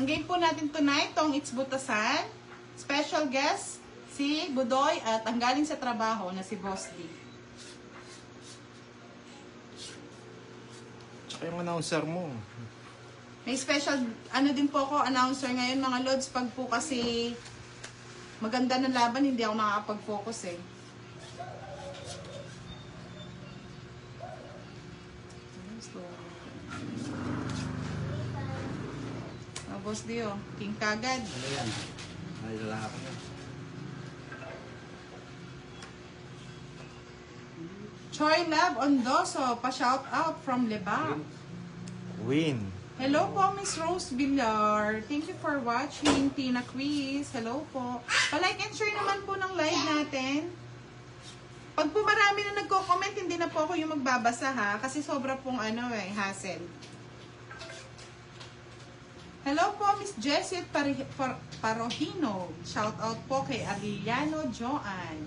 Ang game po natin tonight, tong It's Butasan. Special guest, si Budoy at ang galing sa trabaho na si Boss D. Tsaka yung announcer mo. May special, din po ako, announcer ngayon mga Lods. Pag po kasi maganda ng laban, hindi ako nakakapag-focus eh. Boss Dio, King kagad. Ano yan? Ay, lalaki na. Choi Lab Ondoso, pa-shout out from Lebak. Win. Hello po, Miss Rose Villar. Thank you for watching. Tina Quiz. Hello po. Pa-like and share naman po ng live natin. Pag po marami na nagko-comment, hindi na po ako yung magbabasa ha. Kasi sobra pong hassle. Hello po, Miss Jessie Parohino. Shout out po kay Ariliano Joan.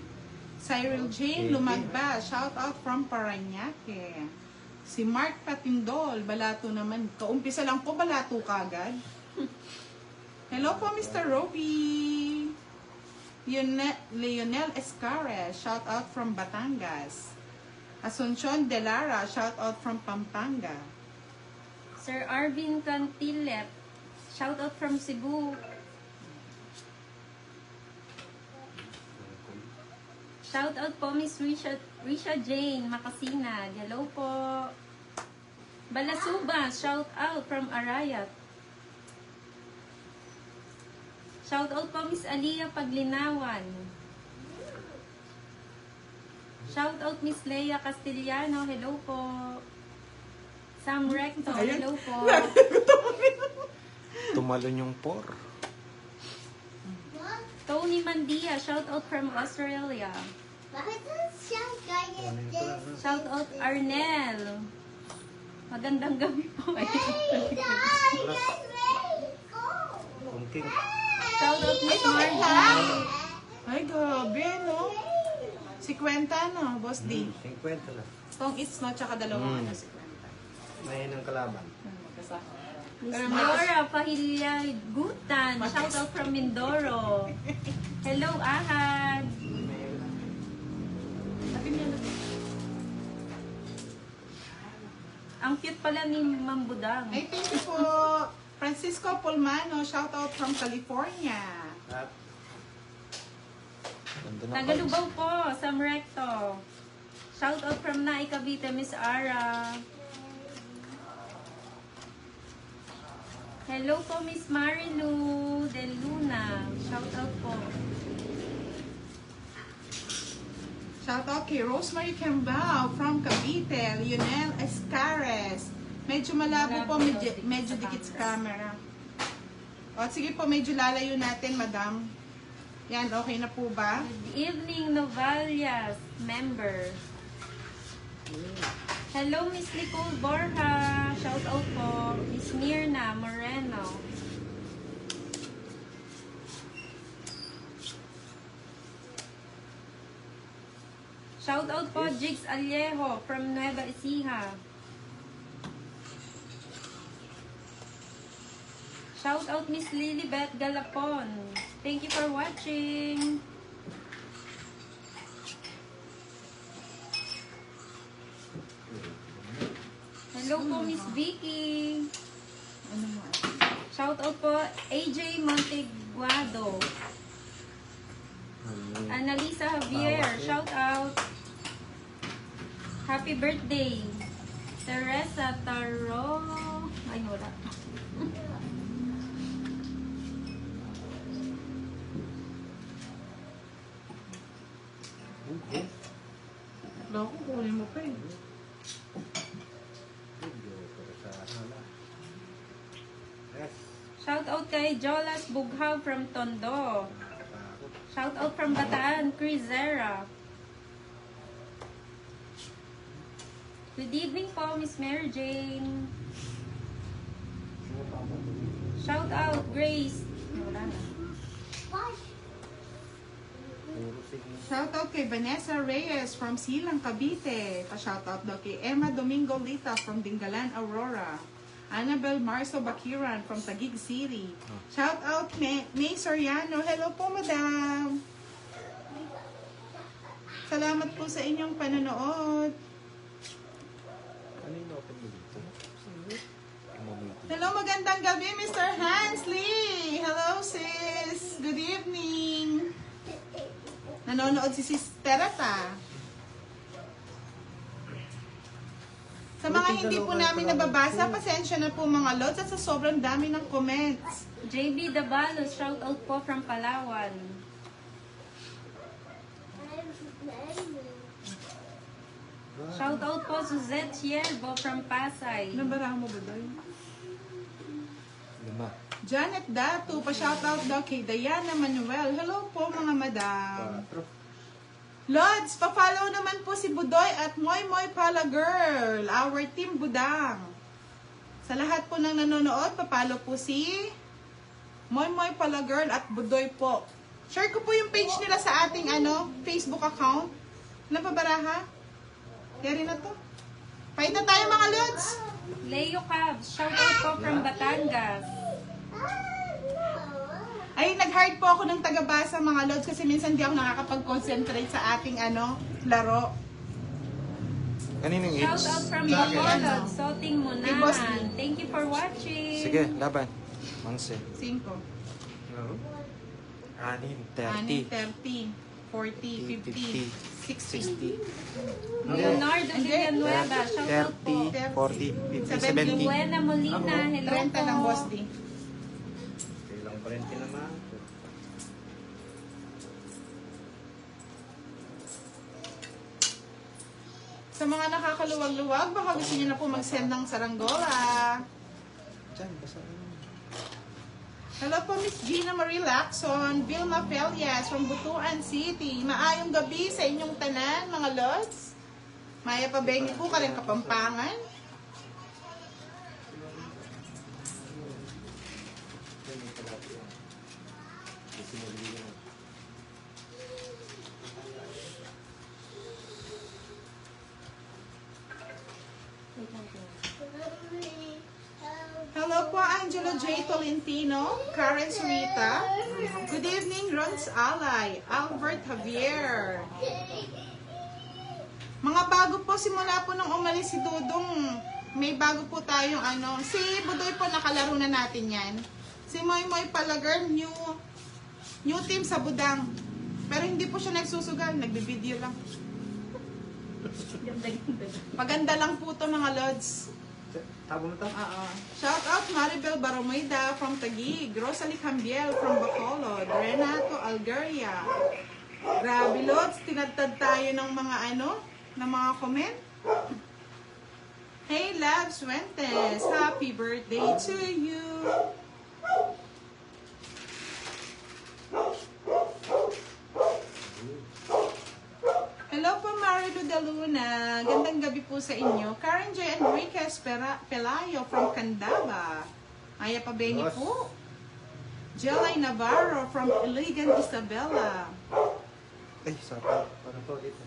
Cyril Jane Lumagba. Shout out from Paranaque. Si Mark Patindol. Balato naman. Kaumpisa lang po, balato kagad. Hello po, Mr. Roby. Leonel Escares. Shout out from Batangas. Asuncion Delara. Shout out from Pampanga. Sir Arvin Cantilep. Shout out from Cebu. Shout out po Miss Risha Jane Makasinag. Hello po. Balasuba. Shout out from Arayat. Shout out po Miss Aliyah Paglinawan. Shout out Miss Leia Castellano. Hello po. Sam Recto. Hello po. Tumalon yung por. Tony Mandia, shout out from Australia. Shout out Arnel. Magandang gabi po. Kungking. Shout out Miss Margie. Ay, gabi, no? 50, no? Boss D. 50 na. Tong It's, no? Tsaka dalawang 50. May ng kalaban. Miss Dora Pahilyagutan. Shout out from Mindoro. Hello, Ahad. Ang cute pala ni Ma'am Budang. Ay, thank you po. Francisco Pulmano, shout out from California. At Tagalubaw po, Sam Recto. Shout out from Naik Cavite, Miss Ara. Hello po, Miss Marilu Del Luna. Shout out po. Shout out kay Rosemary Cambao from Cavite, Lionel Escares. Medyo malabo po, medyo dikit sa camera. O, sige po, medyo lalayo natin, madam. Yan, okay na po ba? Good evening, Novalias member. Hello, Miss Nicole Borja. Shout out po. Miss Mirna Moreno. Shout out po, Jigs Aliejo from Nueva Ecija. Shout out, Miss Lilibet Galapon. Thank you for watching. Hello po, Miss Vicky. Ano mo? Shout out po, AJ Monteguado. Annalisa Javier. Shout out. Happy birthday. Teresa Taro. Ay, wala. Loko, kunin mo pa eh. Shout out kay Jolas Bughaw from Tondo. Shout out from Bataan, Chris Zera. Good evening po, Miss Mary Jane. Shout out, Grace. Wala na. Shout out kay Vanessa Reyes from Silang, Cavite. Pa-shout out daw kay Emma Domingo Lita from Dingalan, Aurora. Annabel Marso Bakiran from Taguig City. Shout out May Soriano. Hello po, madam. Salamat po sa inyong panonood. Ano yung open mo dito? Hello, magandang gabi, Mr. Hansley. Hello, sis. Good evening. Nanonood si Sis Terata. Sa mga hindi po namin nababasa, pasensya na po mga lods at sa sobrang dami ng comments. JB Dabalos, shout out po from Palawan. Shout out po Suzette Siervo from Pasay. Nabarahan mo ba doon? 5. Janet Datu, pa-shoutout daw kay Diana Manuel. Hello po mga madam. 4. Lods, pa-follow naman po si Budoy at Moy Moy Pala Girl, our team Budang. Sa lahat po ng nanonood, pa-follow po si Moy Moy Pala Girl at Budoy po. Share ko po yung page nila sa ating Facebook account. Napabaraha? Kaya rin na to. Fight na tayo mga Lods. Leo Cabs, shout out po from Batangas. Ay, nag-hard po ako ng tagabasa mga Lods kasi minsan di ako nakakapag-concentrate sa ating laro. Kanino yung Shout H? out from Sa akin, Bacolod, Soting Kay Boss D. Munahan. Thank you for watching. Sige, laban. Manse. 5, 30. 30, 40, 50, 60. 60. Leonardo Hindi. Villanueva, shout out po. 30, 40, 50, 70. Luena Molina, hello 30 po. ng Boss D. Kailang 40 naman. Sa mga nakakaluwag-luwag, baka gusto niyo na po mag-send ng saranggola. Diyan, basta. Hello po, Miss Gina Marie Lacson, Vilma Felias from Butuan City. Maayong gabi sa inyong tanan, mga Lods. Maya Pabengi po ka rin Kapampangan. Hello po, Angelo J. Tolentino, Karen Surita. Good evening, Ron's Alay, Albert Javier. Mga bago po, simula po nung umalis si Dudong, may bago po tayong si Budoy po nakalaro na natin yan. Si Moy Moy Palagar, new team sa Budang. Pero hindi po siya nagsusugal, nagbibideo lang. Maganda lang po to mga Lods. Tabo mo to? Shout out Maribel Baromeda from Taguig, Rosalie Cambiel from Bacolod, Renato Algeria. Grabe Lods, tinadtad tayo ng mga ng mga comment. Hey Labs Fuentes, happy birthday to you. Hello po Marilu de Luna, gandang gabi po sa inyo. Karen J. Enriquez Pelayo from Candaba. Maya Pabengi po. Jelay Navarro from Iligan Isabela. Ay, sorry. Parang to dito.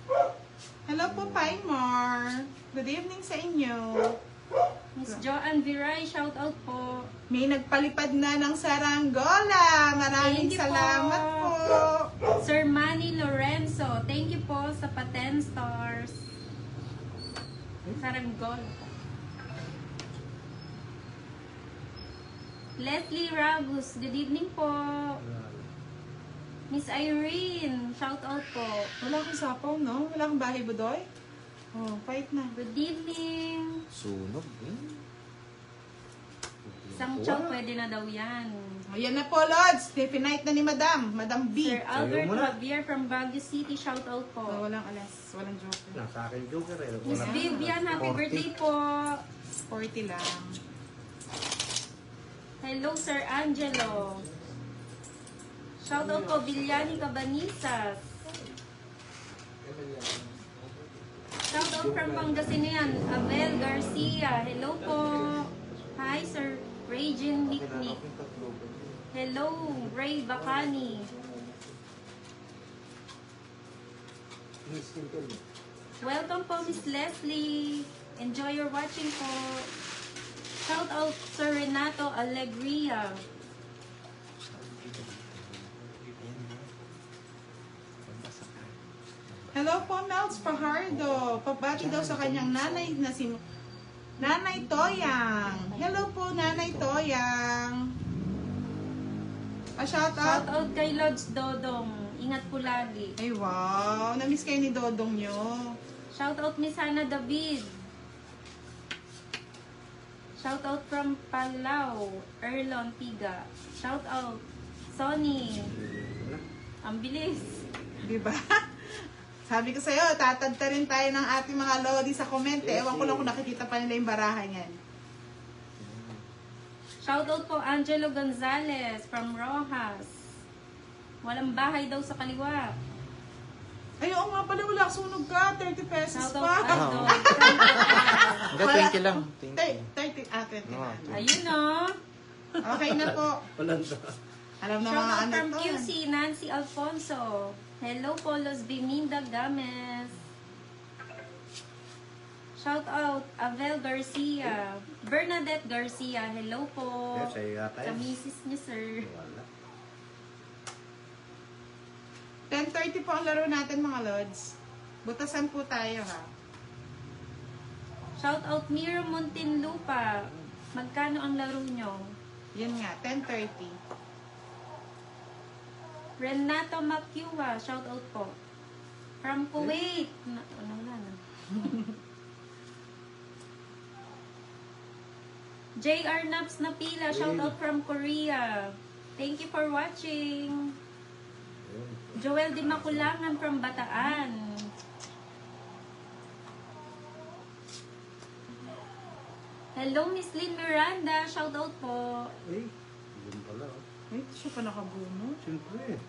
Hello po Paimar. Good evening sa inyo. Miss Joanne Viray, shout out po. May nagpalipad na ng saranggola. Maraming Thank you salamat po. Sir Manny Lorenzo, thank you po sa pa 10 stars. Saranggol. Leslie Rabus, good evening po. Miss Irene, shout out po. Wala kang sapaw, no? Wala kang bahay budoy? Oh, fight na. Good evening. Sunog. Isang chow, pwede na daw yan. Ayan na po, Lods. Definite na ni Madam. Madam B. Sir Albert Ayaw mo na. Javier from Baguio City, shout out Oh, po. walang alas. Walang joke. Nasa akin joker eh. Miss Wala. Vivian, happy 40. birthday po. 40 lang. Hello, Sir Angelo. Shout out po, Bilyani Cabanisas. Shout out from Pangasinan, Abel Garcia. Hello po. Hi, Sir Regine Nicknick. Hello, Ray Bacani. Welcome po, Miss Leslie. Enjoy your watching po. Shout out Sir Renato Alegria. Hello po, Mel's Fajardo. Pabati daw sa kanyang nanay na si Nanay Toyang. Hello po, Nanay Toyang. Shout Shout out. out kay Lods Dodong. Ingat po lagi. Ay wow, na-miss kayo ni Dodong nyo. Shout out Miss Hannah David. Shout out from Palau, Erlon Piga. Shout out Sonny. Ang bilis. Diba? Sabi ko sa'yo, tatadta rin tayo ng ating mga lodi sa comment. Ewan ko lang kung nakikita pa nila yung barahan yan. Shout out po Angelo Gonzalez from Rojas. Walang bahay daw sa kaliwa. Ay, oo nga pala, wala. Sunog ka. 30 pesos Shout out pa. Aldo. Hanggang 20 lang. 20. 30. 20 No, na. Ayun o. Okay na po. Walang sa. Alam na Shout mga out ano from to. QC, Nancy Alfonso. Hello po, Los Biminda Games. Shout out Avel Garcia. Bernadette Garcia. Hello po. Yes, sa'yo yata Sa yan. misis niya, sir. Wala. 10:30 po ang laro natin mga lods. Butasan po tayo ha. Shout out Miro Muntinlupa. Magkano ang laro nyo? Yan nga, 10:30. Renato Maciua. Shout out po. From Kuwait. Ano na? JR Naps na pila. Shout out from Korea. Thank you for watching. Joel Di Makulangan from Bataan. Hello, Miss Lynn Miranda. Shout out po. Eh, yun pala. Oh. Wait, siya pa nakabuno. Siyempre.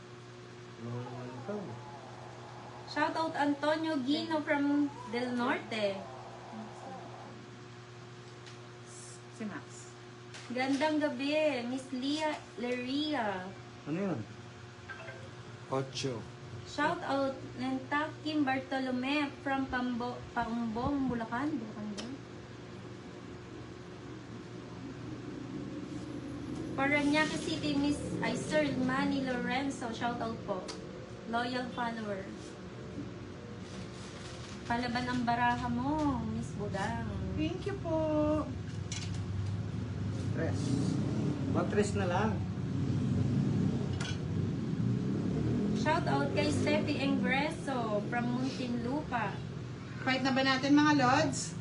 Ano naman ikaw? Shout out Antonio Gino from Del Norte. Si Max. Gandang gabi, Miss Lia Leria. Ano yun? 8. Shout out Nentakim Bartolome from Paumbong, Bulacan. Bulacan ba? Paranaque City, Miss Sir Manny Lorenzo. Shout out po. Loyal follower. Palaban ang baraha mo, Miss Budang. Thank you po. Tres. Mag-tres na lang. Shout out kay Steffi Engreso from Muntinlupa. Fight na ba natin mga lods?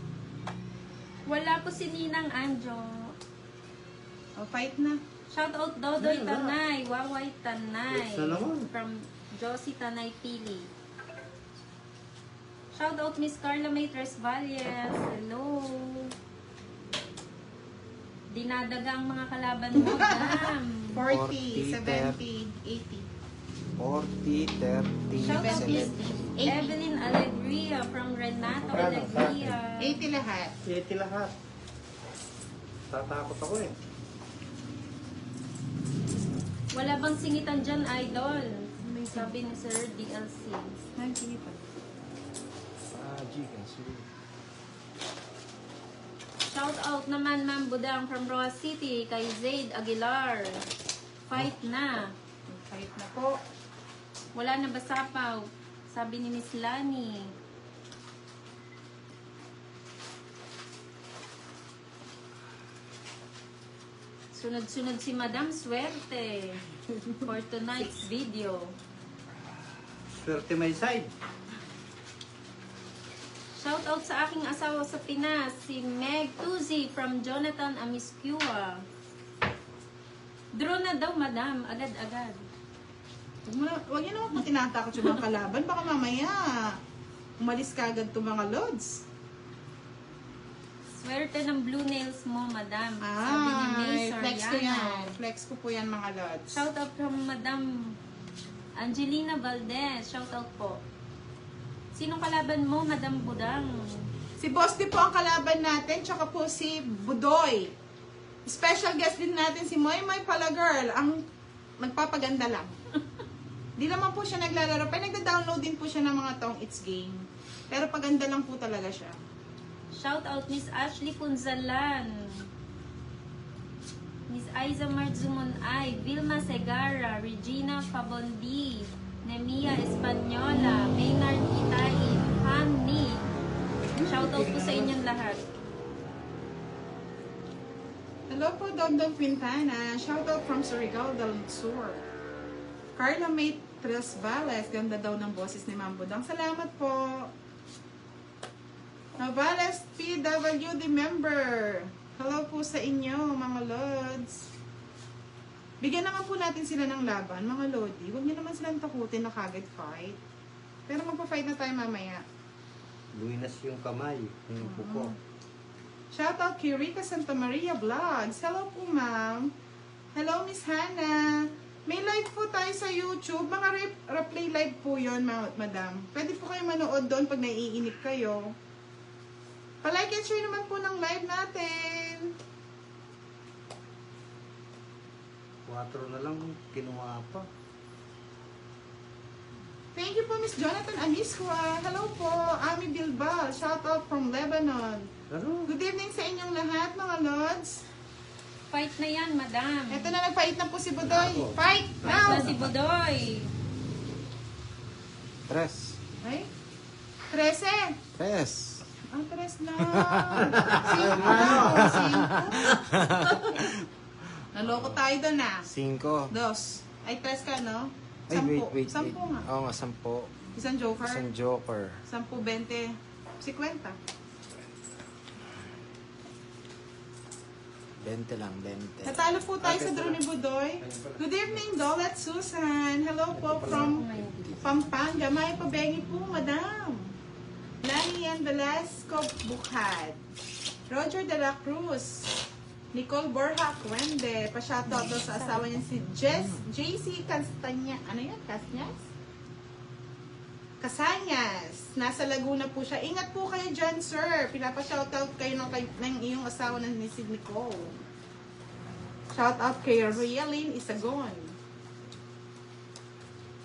Wala po si Ninang Anjo. O, fight na. Shout out Dodoy Wala. Tanay, Waway Tanay. Yes na naman. From Josie Tanay Pili. Shout out Miss Carla Maitres Valles. Hello. Dinadaga ang mga kalaban mo, ma'am. 40, 40, 70, 80. 40, 30, Shout out Miss 70. Evelyn Alegria from Renato Alegria. 80 lahat. 80 lahat. Tatakot ako eh. Wala bang singitan dyan, idol? Sabi ni Sir DLC. Ay, sige pa. Shout out naman Ma'am Budang from Roa City kay Zaid Aguilar. Fight na. Fight na po. Wala na ba sapaw? Sabi ni Miss Lani. Sunod-sunod si Madam Swerte for tonight's video. Swerte may side. Shout out sa aking asawa sa Pinas, si Meg Tuzi from Jonathan Amiscua. Draw na daw, madam. Agad-agad. Huwag niyo naman po tinatakot yung mga kalaban. Baka mamaya, umalis ka agad itong mga lods. Swerte ng blue nails mo, madam. Sabi ni May Flex ko yan. Soriano. Flex ko po yan mga lods. Shout out from Madam Angelina Valdez. Shout out po. Sinong kalaban mo, Madam Budang? Si Boss D po ang kalaban natin, tsaka po si Budoy. Special guest din natin si Moy Moy Palagirl, ang nagpapaganda lang. Di naman po siya naglalaro, pero nagda-download din po siya ng mga tong It's Game. Pero paganda lang po talaga siya. Shout out Miss Ashley Punzalan. Miss Aiza Marzumonay, Vilma Segara, Regina Pabondi, Nemia Espanyola, Maynard Itain, Hamni. Shoutout po sa inyong lahat. Hello po, Dondon Quintana. Shoutout from Surigao del Sur. Carla May Tresvales. Ganda daw ng boses ni Ma'am Budang. Salamat po. Navales PWD member. Hello po sa inyo, mga Lods. Bigyan naman po natin sila ng laban, mga Lodi. Huwag niyo naman silang takutin na kagad fight. Pero magpa-fight na tayo mamaya. Luinas yung kamay, yung puko. Shoutout kay Rica Santa Maria Vlogs. Hello po, ma'am. Hello, Miss Hannah. May live po tayo sa YouTube. Mga replay live po yun, madam. Pwede po kayo manood doon pag naiinip kayo. Palike and share naman po ng live natin. 4 na lang, kinuha pa. Thank you po, Miss Jonathan Amiswa. Hello po, Ami Bilbao. Shoutout from Lebanon. Ano? Good evening sa inyong lahat, mga Lods. Fight na yan, madam. Ito na, nagfight na po si Budoy. Ako. Fight Fight now! na si Budoy. 3. Ay, 13. 3. Ang 3 na. 5. Naloko tayo doon ah. 5. 2. Ay, 3 ka, no? Ay, 10. wait. 10 nga. Oo nga, 10. Isang joker. Isang joker. 10, 20, 50. 20 lang, 20. Natalo po tayo sa draw ni Budoy. Good evening, Dolet Susan. Hello po from Pampanga. May pabengi po, madam. Lani and Velasco Bukad. Roger de la Cruz. Nicole Borja Cuende. Pa-shoutout daw sa asawa niya si JC Castanya. Ano yan? Casanyas. Nasa Laguna po siya. Ingat po kayo dyan, sir. Pinapa-shoutout kayo ng iyong asawa na ni si Nicole. Shoutout kay Rialyn Isagon.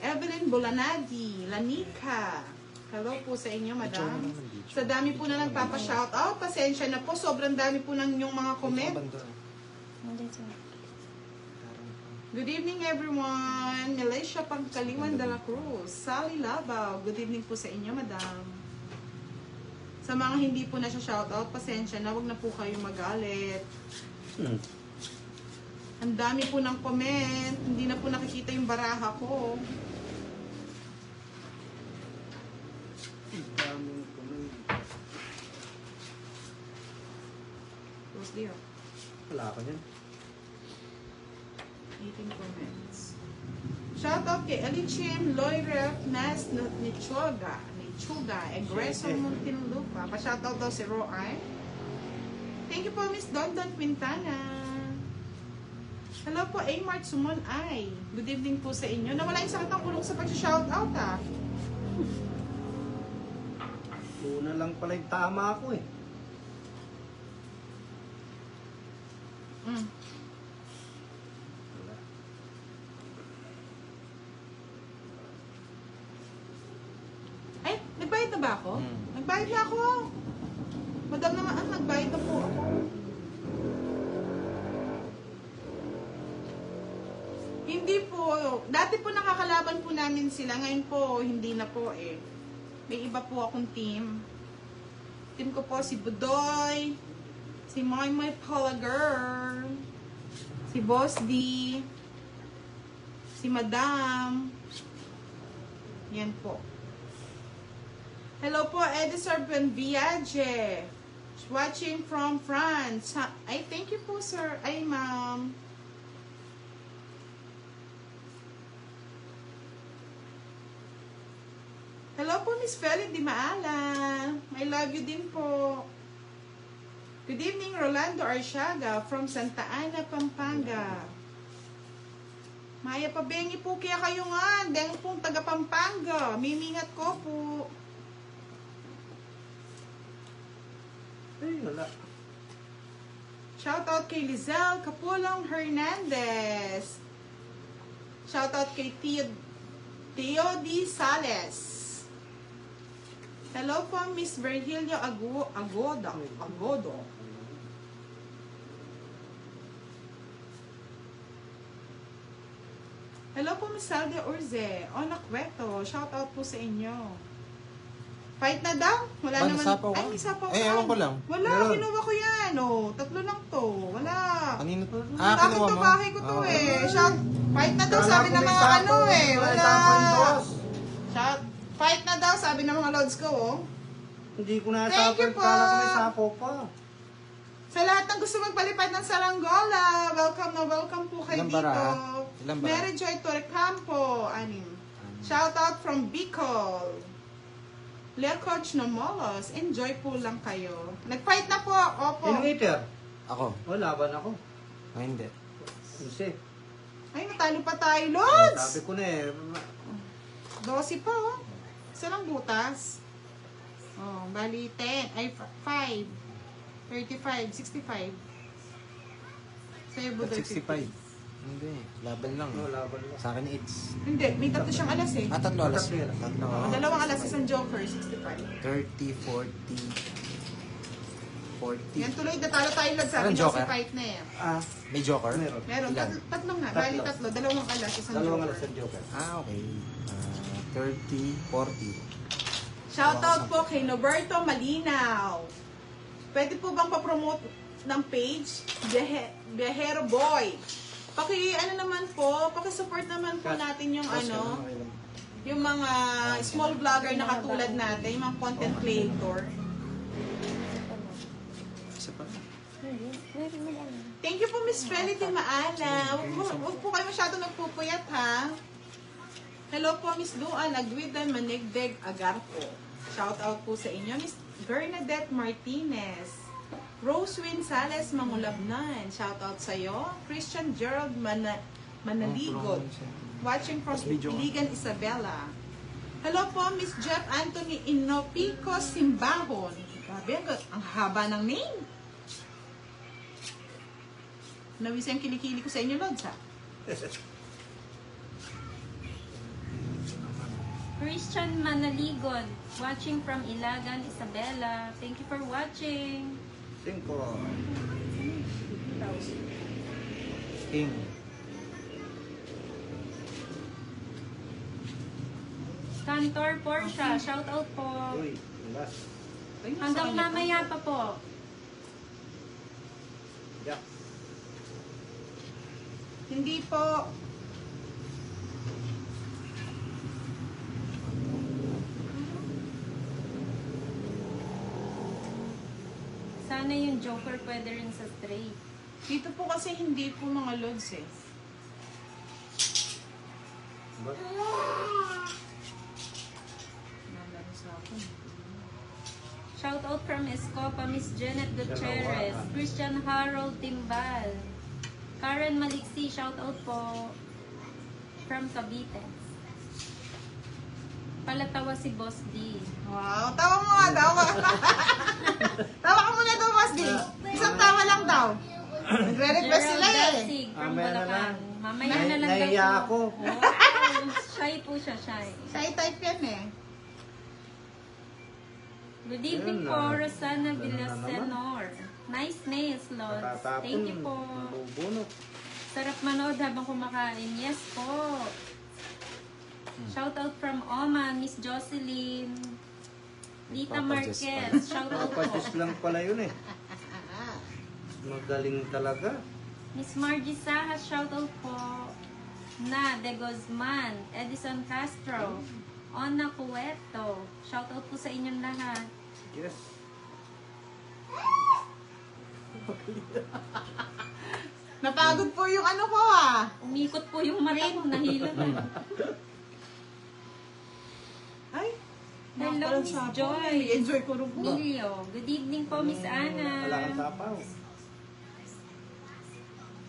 Evelyn Bolanadi. Lanika. Hello po sa inyo, madam. Sa dami po na nagpapa-shoutout. Pasensya na po. Sobrang dami po ng inyong mga comment. Good evening, everyone. Malaysia Pangkaliwan de la Cruz. Sally Labaw. Good evening po sa inyo, madam. Sa mga hindi po na siya shoutout, pasensya na. Huwag na po kayo magalit. Ang dami po ng comment. Hindi na po nakikita yung baraha ko. Daming kamay. Close deal. Wala ka niyan. 18 comments. Shoutout kay Elichim Loyref Nas Nichuga, Egreso Muntinlupa. Pa-shoutout daw si Roy. Thank you po, Miss Dondon Quintana. Hello po, Amart Sumon Ay. Good evening po sa inyo. Nawala yung sakit ng ulong sa pag-shoutout ah. Una lang pala yung tama ako eh. Mm. Wala. Ay, nagbayad na ba ako? Nagbayad na ako. Madam naman, nagbayad na po ako. Hindi po. Dati po nakakalaban po namin sila. Ngayon po, hindi na po eh. May iba po akong team. Team ko po si Budoy, si Moy Palager, si Boss D, si Madam. Yan po. Hello po, Edisar Benviaje. Watching from France. Ay, thank you po, sir. Ay, ma'am. Hello po, Miss Feli Di Maala. I love you din po. Good evening, Rolando Arsiaga from Santa Ana, Pampanga. Maya Pabengi po, kaya kayo nga. Dahil pong taga Pampanga. Mimingat ko po. Ay, wala. Shoutout kay Lizelle Capulong Hernandez. Shoutout kay Tio D. Sales. Hello po, Miss Virgilio Agodo. Miss Saldia Urze. Ona Cueto. Shout out po sa inyo. Fight na daw? Wala Ba, naman. nasapaw ka? Ay, may sapaw ka. Eh, ewan ko lang. Wala, Meron. kinuha ko yan. Oh, tatlo lang to. Wala. Kanino? Akin kinuha to, mo? bahay ko to Okay. eh. Shout, fight na daw Kala sabi ko ng may mga sapaw, ano eh. may Wala. sapaw yung dos. Shout, fight na daw sabi ng mga lods ko oh. Hindi ko na Thank you sapaw. po. Kala ko may sapaw pa. Sa lahat ng gusto magpalipad ng Saranggola, welcome na welcome po kayo Ilang dito. bara? Ilang bara? Mary Joy Torrecampo, anim. Shout out from Bicol. Lea Coach Nomolos, enjoy po lang kayo. Nag-fight na po, opo. Inwaiter. Ako. O, laban ako. Ay, hindi. Kasi, Ay, natalo pa tayo, Lods! sabi ko na eh. 12 pa, oh. Isa lang butas. Oh, bali 10. Ay, 5. 35, 65. Sa'yo, At Budoy, 65. Hindi. Laban lang. No, laban lang. Sa akin, it's... Hindi, may tatlo siyang alas eh. Tatlo alas. Tatlo yan. Tatlo. Oh, dalawang alas, isang joker, 65. 30, 40, 40. Yan tuloy, natalo tayo lang sabi Anong niya joker? si fight na eh. Ah, May joker? meron. Meron, Ilan? tatlong nga. Tatlo. Bali tatlo, dalawang alas, isang Dalawang joker. alas ng joker. Ah, okay. 30, 40. Shoutout po kay Roberto Malinaw. Pwede po bang pa-promote ng page? Viajero Boy. Ano naman po, paki-support naman po natin yung yung mga small vlogger na katulad natin, yung mga content creator. Isa pa. Thank you po, Miss Trinity Maana. Huwag po kayo masyado nagpupuyat, ha? Hello po, Miss Duan Agwidan Manigdeg Agarpo. Shout out po sa inyo, Miss Bernadette Martinez. Rosewin Sales Mangulabnan. Shout out sa iyo. Christian Gerald Manaligod. Watching from Iligan, Isabela. Hello po, Miss Jeff Anthony Inopico Simbahon. Grabe, ang haba ng name. Nawis yung kilikili ko sa inyo, Lods, ha? Christian Manaligod, watching from Ilagan, Isabela. Thank you for watching. 5. King. Cantor Portia, shout out po. Uy, last. Ay, nasa Hanggang kanya pa. mamaya pa po. Yeah. Hindi po. Sana yung Joker pwede rin sa straight. Dito po kasi hindi po mga Lods, eh. Ba't? Nalaro sa akin. Shout out from Escopa, Miss Janet Gutierrez, Christian Harold Timbal, Karen Maliksi, shout out po from Cavite. Palatawa si Boss D. Wow, tawa mo nga daw. Tawa ka muna daw, Boss D. Isang tawa lang daw. Nagre-request sila eh. Dasig from Mamaya na Bulacan. lang. Mamaya na lang daw Nahiya po. ako. Wow, shy po siya, shy. Shy type yan eh. Good evening Ayun po, na. Rosana Ganun na Villasenor. Nice nails, Lods. Matatapon. Thank you po. Mabubunot. Sarap manood habang kumakain. Yes po. Shout out from Oman, Miss Jocelyn. Lita Papadyos Marquez, shout out po. Papadyos lang pala yun eh. Magaling talaga. Miss Margie Saha, shout out po. Na De Guzman, Edison Castro, Ona Cueto. Shout out po sa inyong lahat. Yes. Napagod po yung ano ko ah. Umikot po yung mata ko, nahila na. Ay. Hello, nakapalan Miss siya po. Joy. Enjoy ko rin po. Julio. Good evening po, Miss Wala kang Ana. tapaw.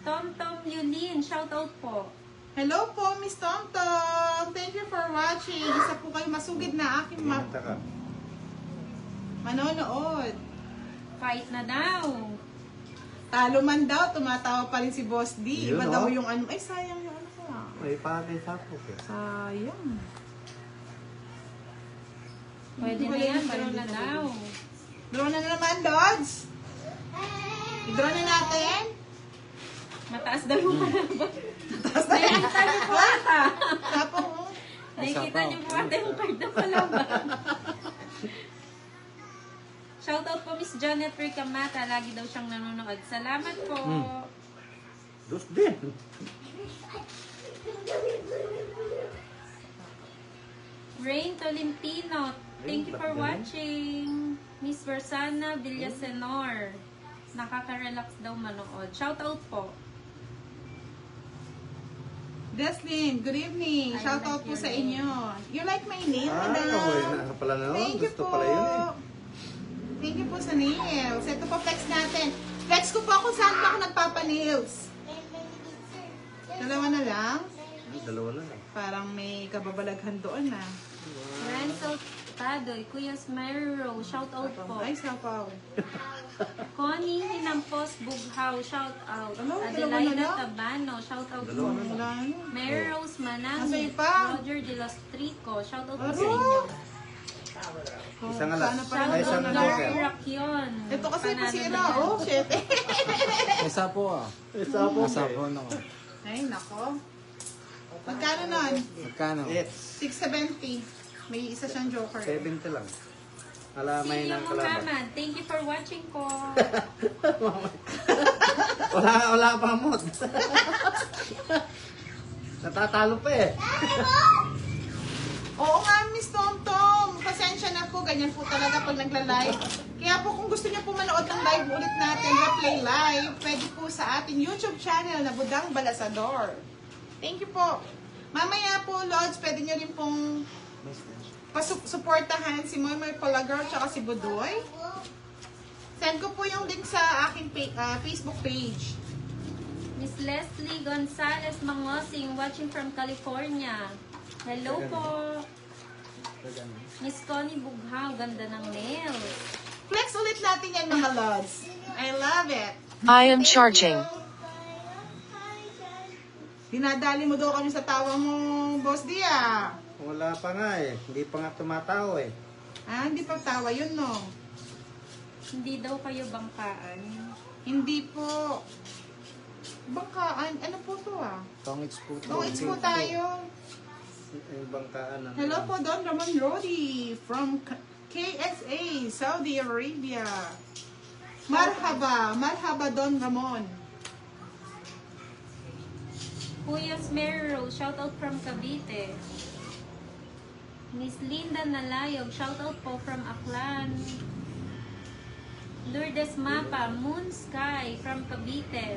Tom Tom Yulin, shout out po. Hello po, Miss Tomtom. Thank you for watching. Isa po kayo masugid na aking Mata ka. manonood. Fight na daw. Talo man daw, tumatawa pa rin si Boss D. Yun, Iba oh. daw yung ano. Ay, sayang yung ano ko ah. May pagay tapos eh. Sayang. Pwede na yan, draw na daw. Draw na naman, Dodge. I-draw na natin. Mataas daw yung kalaban. Nakikita niyo po ata. Sapo, oh. Nakikita niyo po ata yung card ng kalaban. Shoutout po Miss Janet Ricamata. Lagi daw siyang nanonood. Salamat po. Dos din. Rain Tolentino. Thank you for watching. Miss Versana Villasenor. Nakaka-relax daw manood. Shoutout po. Deslin, good evening. I Shout like out po your sa name. inyo. You like my nail, Okay madam? na pala na. Thank you Gusto po. pala yun eh. Thank you po sa nails. Ito po flex natin. Flex ko po ako saan pa ako nagpapa-nails. Dalawa na lang. Dalawa na lang. Parang may kababalaghan doon na. Renzo Tadoy. Kuya Smero. Shoutout po. Ay, sapaw. Connie Hinampos Bughaw. Shoutout. Ano, dalawa na Adelaida lang? Tabano. Shoutout po. Dalawa na Wala na. Mary Rose Manang. Nasa'yo pa? Roger De Los Trico. Shoutout po Aro! sa inyo. Isang alas. Sana pa Ay, rin isang na alas. lang. Gary Rakion. Ito kasi Panalo masira. na yan. Oh, shit. May sapo ah. Isa po. May sapo na ako. Ay, nako. Magkano nun? Magkano? 670. May isa siyang joker. 70 lang. Alamay Silvio ng kalaban. Muhammad. Thank you for watching po. Wala pa mo. Natatalo pa eh. Oo nga, Miss Tomtom. Pasensya na po. Ganyan po talaga pag nagla-live. Kaya po kung gusto niyo po manood ng live ulit natin, replay live, pwede po sa ating YouTube channel na Budang Balasador. Thank you po. Mamaya po, Lods, pwede niyo rin pong pasuportahan si Moymoy Palagor tsaka si Budoy. Send ko po yung link sa aking Facebook page. Miss Leslie Gonzalez Mangosing, watching from California. Hello po. Miss Connie Bughaw, ganda ng nails. Flex ulit natin yan, mga Lods. I love it. I am charging. Dinadali mo daw kami sa tawa mo, Boss Dia. Wala pa nga eh. Hindi pa nga tumatawa eh. Ah, hindi pa tawa yun, no? Hindi daw kayo bangkaan. Hindi po. Bangkaan. Ano po to ah? Tongits po. Tongits po tayo. Yung bangkaan. ano. Hello po, Don Ramon Rodi from KSA, Saudi Arabia. Marhaba. Marhaba, Don Ramon. Kuya Smero, shoutout from Cavite. Miss Linda Nalayog, shoutout po from Aklan. Lourdes Mapa, Moon Sky from Cavite.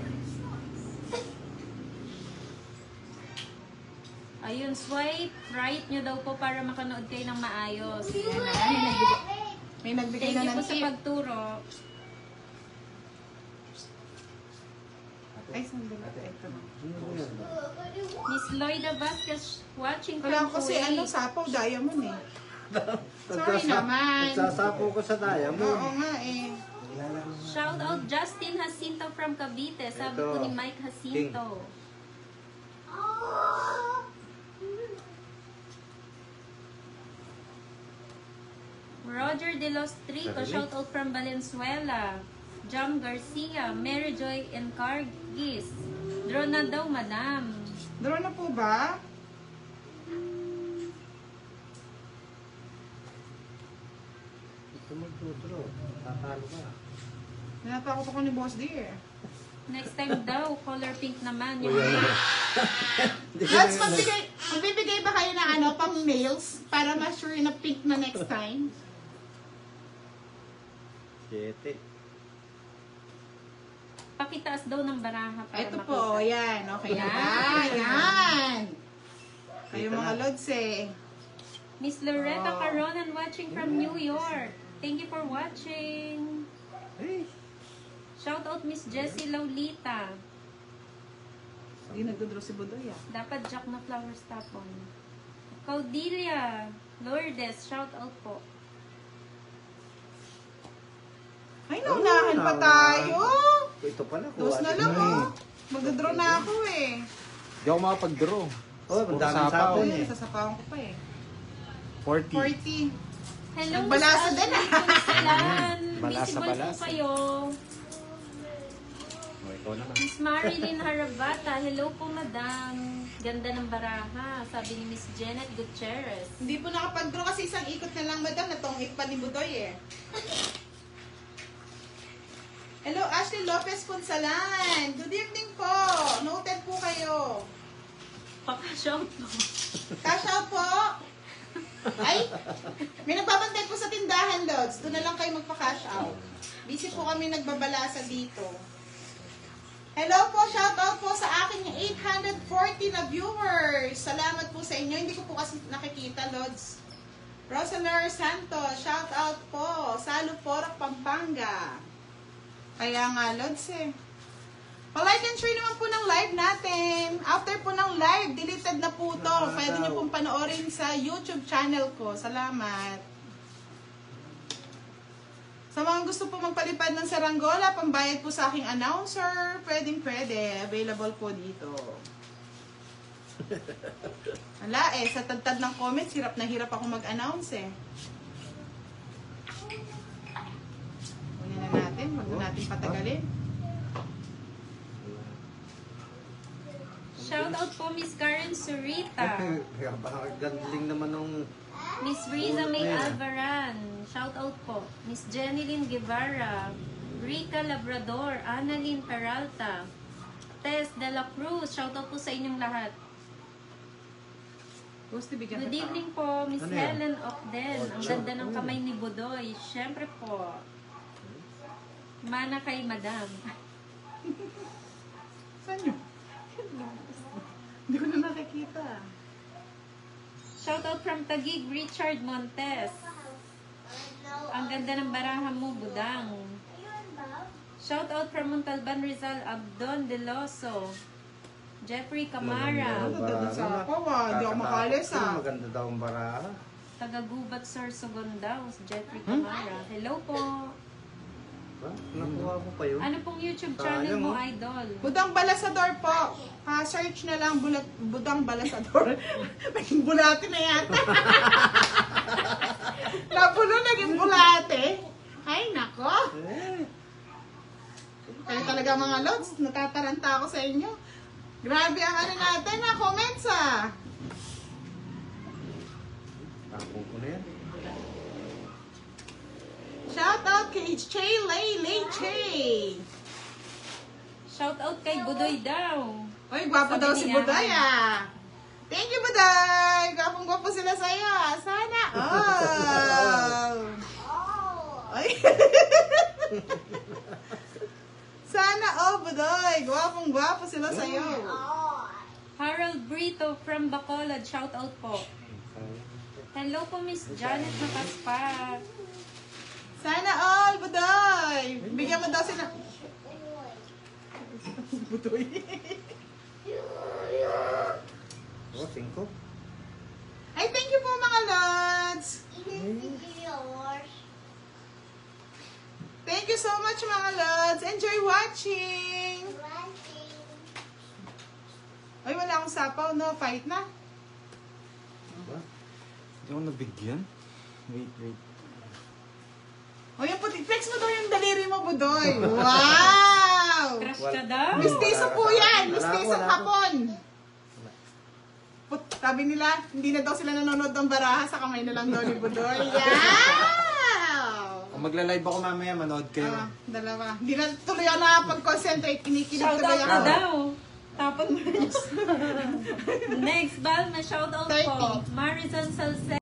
Ayun, swipe right nyo daw po para makanood kayo ng maayos. Yan na. May nagbigay Thank na you po ng sa tip. pagturo. Ay, sandali. Ito. Miss Loida Vasquez, watching Wala from ko kasi Kuwait. ano, sapaw, diamond eh. Sorry naman. Nagsasapo ko sa diamond. Oo nga eh. Shout out Justin Jacinto from Cavite. Sabi Ito, po ni Mike Jacinto. Roger De Los Trico, Sarili. shout out from Valenzuela. Jam Garcia, Mary Joy Encargis. Draw na daw, madam. Draw na po ba? Ito magtuturo. Tatalo ka. Nanatakot ako ni Boss D eh. Next time daw, color pink naman. Yung Lods, magbibigay ba kayo ng ano, pang nails para ma-sure na pink na next time? 7. pakitaas daw ng baraha para Ito makita. po, yan. Okay na ba? Yan. Kayo mga Lods eh. Miss Loretta Oh. Caronan watching from New York. Thank you for watching. Hey. Shout out Miss Jessie Laulita. Hindi nagdodraw si Budoy ah. Dapat Jack na flowers tapon. Caudilia Lourdes, shout out po. Ay, naunahan pa tayo. Ito pala. Dos na lang oh. Magdodraw na ako eh. Hindi ako makapag-draw. Oh, ang daming Sapaw. sapon Ayun, eh. sasapawan ko pa eh. 40. 40. Hello, Balasa Miss din, Ashley Consilan. Balasa, Visible po balasa. kayo. O, ikaw naman. Miss Marilyn Harabata, hello po madam. Ganda ng baraha, sabi ni Miss Janet Gutierrez. Hindi po nakapag-draw kasi isang ikot na lang, madam. Natongik pa ni Budoy eh. Hello, Ashley Lopez Punsalan. Good evening po. Noted po kayo. Pakashout po. Cash out po. Ay, may nagbabantay po sa tindahan, Lods. Doon na lang kayo magpa-cash out. Busy po kami nagbabalasa dito. Hello po, shout out po sa aking 840 na viewers. Salamat po sa inyo. Hindi ko po kasi nakikita, Lods. Rosaler Santos, shout out po. Salo Porac, Pampanga. Kaya nga, Lods eh. Pa-like and share naman po ng live natin. After po ng live, deleted na po to. Pwede nyo pong panoorin sa YouTube channel ko. Salamat. Sa mga gusto po magpalipad ng saranggola, pambayad po sa aking announcer, pwede. Available po dito. Wala eh, sa tagtad ng comments, hirap na hirap ako mag-announce eh. Kunin na natin, wag na natin patagalin. Shout out po Miss Karen Surita. Kaya baka gandling naman nung... Miss Riza May Alvaran, shout out po. Miss Jenilyn Guevara, Rica Labrador, Annalyn Peralta, Tess De La Cruz, shout out po sa inyong lahat. Gusto bigyan Good kita. evening po, Miss Ano yan? Helen Ocden. Ang ganda ng kamay ni Budoy. Siyempre po. Mana kay Madam. Saan yun? Hindi ko na nakikita. Shout out from Taguig, Richard Montes. Ang ganda ng baraha mo, Budang. Shout out from Montalban, Rizal, Abdon Deloso. Jeffrey Camara. Ano doon sa ako ah? Hindi ako makalis ah. Maganda daw ang baraha. Taga-Gubat, Sorsogon daw, si Jeffrey Camara. Hello po. Ba? Nakuha ko pa yun. Ano pong YouTube channel Sayang, mo, oh. Idol? Budang Balasador po. Pa-search na lang Budang Balasador. Naging bulate na yata. Napulo, naging bulate. Ay, nako. Kaya talaga mga lods, natataranta ako sa inyo. Grabe ang ano natin na comments ah. Tapong ko na yan. Shout out kay Che Lay Che. Shout out kay Budoy daw. Uy, gwapo Sabi daw ni si Ana. Buday ah. Thank you, Buday. Gwapong-gwapo sila sa'yo. Sana. Oh. Ay. Sana, oh, Buday. Gwapong-gwapo sila sa'yo. Harold Brito from Bacolod, shout out po. Hello po Miss Janet Nakaspat. Sana all, Buday. Bigyan mo daw sila. Buday. Oh, 5. Ay, thank you po mga lods. Thank you so much mga lods. Enjoy watching. Ay, wala akong sapaw, no? Fight na. Ba? Hindi ako nabigyan. Wait. O, yung puti. Flex mo daw yung daliri mo, Budoy. Wow! Crush ka daw? Mistiso po yan. Wala Mistiso ako. hapon. Sabi nila, hindi na daw sila nanonood ng baraha sa kamay na lang daw ni Budoy. Wow! Kung magla-live ako mamaya, manood kayo. Dalawa. Hindi na tuloy ako nakapag-concentrate. Kinikilig Shout tuloy out ka ako. daw. Tapon mo na. Next, Balma, shout out po. 30. Marison Salcedo.